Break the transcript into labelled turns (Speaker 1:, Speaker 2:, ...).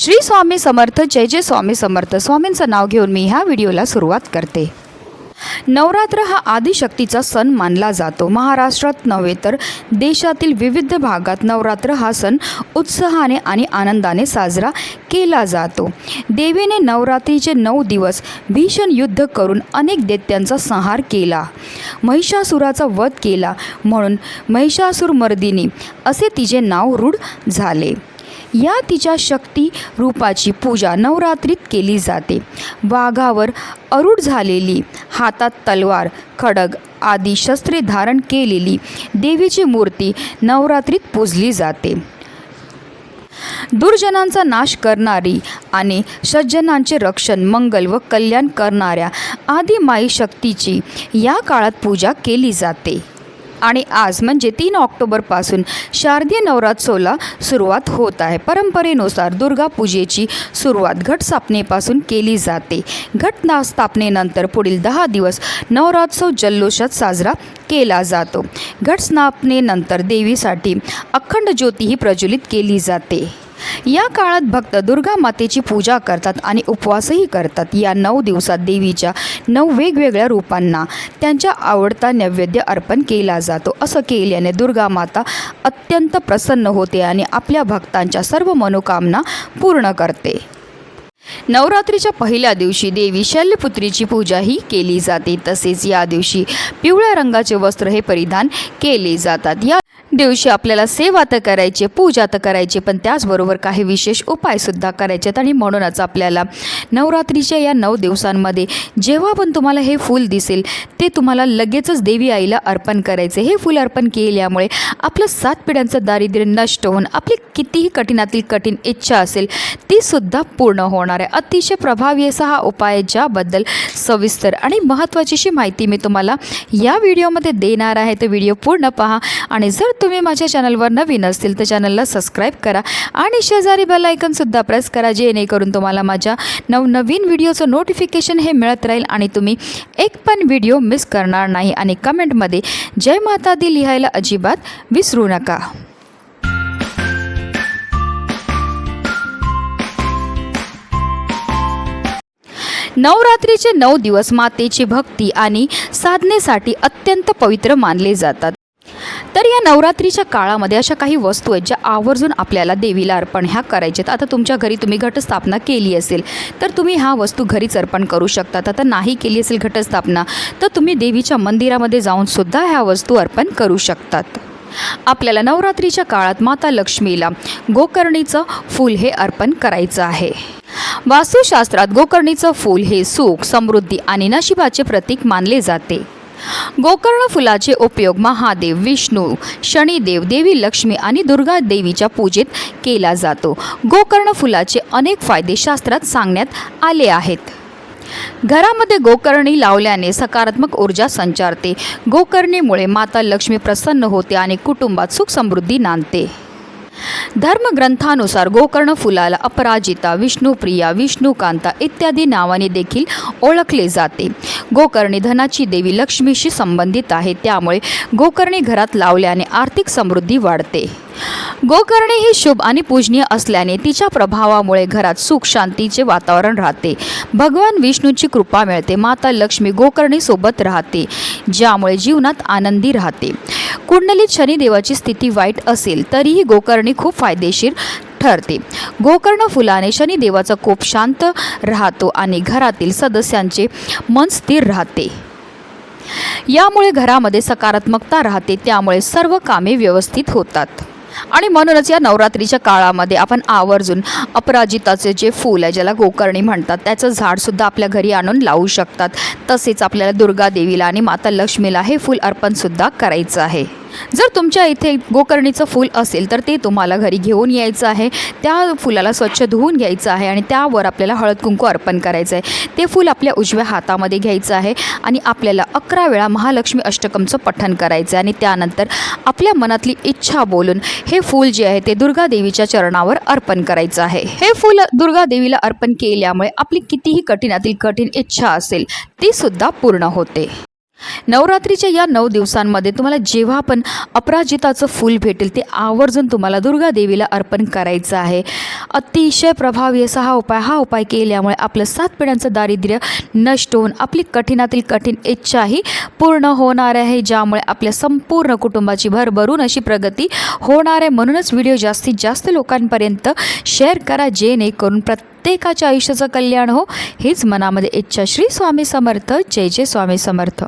Speaker 1: श्री स्वामी समर्थ. जय जय स्वामी समर्थ. स्वामींचं नाव घेऊन मी ह्या व्हिडिओला सुरुवात करते. नवरात्र हा आदिशक्तीचा सण मानला जातो. महाराष्ट्रात नव्हे तर देशातील विविध भागात नवरात्र हा सण उत्साहाने आणि आनंदाने साजरा केला जातो. देवीने नवरात्रीचे 9 दिवस भीषण युद्ध करून अनेक दैत्यांचा संहार केला. महिषासुराचा वध केला म्हणून महिषासुरमर्दिनी असे तिचे नाव रूढ झाले. या तिच्या शक्ती रूपाची पूजा नवरात्रीत केली जाते. वाघावर आरूढ झालेली, हातात तलवार, खड्ग आदी शस्त्रे धारण केलेली देवीची मूर्ती नवरात्रीत पूजली जाते. दुर्जनांचा नाश करणारी आणि सज्जनांचे रक्षण, मंगल व कल्याण करणाऱ्या आदिमाई शक्तीची या काळात पूजा केली जाते. आणि आज म्हणजे 3 ऑक्टोबरपासून शारदीय नवरात्रोत्सवाला सुरुवात होत आहे. परंपरेनुसार दुर्गा पूजेची सुरुवात घटस्थापनेपासून केली जाते. घटस्थापनेनंतर पुढील 10 दिवस नवरात्रोत्सव जल्लोषात साजरा केला जातो. घटस्थापनेनंतर देवीसाठी अखंड ज्योतीही प्रज्वलित केली जाते. या काळात भक्त दुर्गा मातेची पूजा करतात आणि उपवासही करतात. या 9 दिवसात देवीच्या 9 वेगवेगळ्या रूपांना त्यांच्या आवडता नैवेद्य अर्पण केला जातो. असं केल्याने दुर्गा माता अत्यंत प्रसन्न होते आणि आपल्या भक्तांच्या सर्व मनोकामना पूर्ण करते. नवरात्रीच्या पहिल्या दिवशी देवी शैलपुत्रीची पूजाही केली जाते. तसेच या दिवशी पिवळ्या रंगाचे वस्त्र हे परिधान केले जातात. या दिवशी आपल्याला सेवा तर करायची, पूजा तर करायची, पण त्याचबरोबर काही विशेष उपायसुद्धा करायचे आहेत. आणि म्हणूनच आपल्याला नवरात्रीच्या या 9 दिवसांमध्ये जेव्हा पण तुम्हाला हे फूल दिसेल ते तुम्हाला लगेचच देवी आईला अर्पण करायचे. हे फूल अर्पण केल्यामुळे आपलं 7 पिढ्यांचं दारिद्र्य नष्ट होऊन आपली कितीही कठीणातील कठीण इच्छा असेल तीसुद्धा पूर्ण होणार आहे. अतिशय प्रभावी असा हा उपाय, ज्याबद्दल सविस्तर आणि महत्त्वाची अशी माहिती मी तुम्हाला या व्हिडिओमध्ये देणार आहे. तर व्हिडिओ पूर्ण पहा. आणि जर तुम्ही माझ्या चॅनलवर नवीन असतील तर चॅनलला सबस्क्राईब करा आणि शेजारी बेल आयकॉनसुद्धा प्रेस करा, जेणेकरून तुम्हाला माझ्या नवनवीन व्हिडिओचं नोटिफिकेशन हे मिळत राहील आणि तुम्ही एक पण व्हिडिओ मिस करणार नाही. आणि कमेंटमध्ये जय माता दी लिहायला अजिबात विसरू नका. नवरात्रीचे 9 दिवस मातेची भक्ती आणि साधनेसाठी अत्यंत पवित्र मानले जातात. तर या नवरात्रीच्या काळामध्ये अशा काही वस्तू आहेत ज्या आवर्जून आपल्याला देवीला अर्पण ह्या करायच्यात. आता तुमच्या घरी तुम्ही घटस्थापना केली असेल तर तुम्ही ह्या वस्तू घरीच अर्पण करू शकतात. आता नाही केली असेल घटस्थापना तर तुम्ही देवीच्या मंदिरामध्ये जाऊन सुद्धा ह्या वस्तू अर्पण करू शकतात. आपल्याला नवरात्रीच्या काळात माता लक्ष्मीला गोकर्णीचं फूल हे अर्पण करायचं आहे. वास्तुशास्त्रात गोकर्णीचं फूल हे सुख, समृद्धी आणि नशिबाचे प्रतीक मानले जाते. गोकर्ण फुलाचे उपयोग महादेव, विष्णू, शनिदेव, देवी लक्ष्मी आणि दुर्गा देवीच्या पूजेत केला जातो. गोकर्ण फुलाचे अनेक फायदे शास्त्रात सांगण्यात आले आहेत. घरामध्ये गोकर्णी लावल्याने सकारात्मक ऊर्जा संचारते. गोकर्णीमुळे माता लक्ष्मी प्रसन्न होते आणि कुटुंबात सुख समृद्धी नांदते. धर्मग्रंथानुसार गोकर्ण फुलाला अपराजिता, विष्णुप्रिया, विष्णुकांता इत्यादी नावाने देखील ओळखले जाते. गोकर्णी धनाची देवी लक्ष्मीशी संबंधित आहे, त्यामुळे गोकर्णी घरात लावल्याने आर्थिक समृद्धी वाढते. गोकर्णी ही शुभ आणि पूजनीय असल्याने तिच्या प्रभावामुळे घरात सुख शांतीचे वातावरण राहते. भगवान विष्णूची कृपा मिळते. माता लक्ष्मी गोकर्णी सोबत राहते, ज्यामुळे जीवनात आनंदी राहते. कुंडलीत शनिदेवाची स्थिती वाईट असेल तरीही गोकर्णी खूप फायदेशीर ठरते. गोकर्ण फुलाने शनिदेवाचा कोप शांत राहतो आणि घरातील सदस्यांचे मन स्थिर राहते. यामुळे घरामध्ये सकारात्मकता राहते, त्यामुळे सर्व कामे व्यवस्थित होतात. आणि म्हणूनच या नवरात्रीच्या काळामध्ये आपण आवर्जून अपराजिताचे जे फूल आहे, ज्याला गोकर्णी म्हणतात, त्याचं झाडसुद्धा आपल्या घरी आणून लावू शकतात. तसेच आपल्याला दुर्गा देवीला आणि माता लक्ष्मीला हे फूल अर्पणसुद्धा करायचं आहे. जर तुमच्या इथे गोकर्णीचं फूल असेल तर ते तुम्हाला घरी घेऊन यायचं आहे. त्या फुलाला स्वच्छ धुवून घ्यायचं आहे आणि त्यावर आपल्याला हळद कुंकू अर्पण करायचं आहे. ते फूल आपल्या उजव्या हातामध्ये घ्यायचं आहे आणि आपल्याला 11 वेळा महालक्ष्मी अष्टकमचं पठण करायचं आहे. आणि त्यानंतर आपल्या मनातली इच्छा बोलून हे फूल जे आहे ते दुर्गा देवीच्या चरणावर अर्पण करायचं आहे. हे फूल दुर्गा देवीला अर्पण केल्यामुळे आपली कितीही कठीणातील कठीण इच्छा असेल ती सुद्धा पूर्ण होते. नवरात्रीच्या या 9 दिवसांमध्ये तुम्हाला जेव्हा पण अपराजिताचं फूल भेटेल ते आवर्जून तुम्हाला दुर्गा देवीला अर्पण करायचं आहे. अतिशय प्रभावी असा हा उपाय केल्यामुळे आपलं 7 पिढ्यांचं दारिद्र्य नष्ट होऊन आपली कठीणातील कठीण इच्छाही पूर्ण होणार आहे, ज्यामुळे आपल्या संपूर्ण कुटुंबाची भरभरून अशी प्रगती होणार आहे. म्हणूनच व्हिडिओ जास्तीत जास्त लोकांपर्यंत शेअर करा, जेणेकरून प्रत्येकाच्या आयुष्याचं कल्याण हो. हीच मनामध्ये इच्छा. श्री स्वामी समर्थ. जय जय स्वामी समर्थ.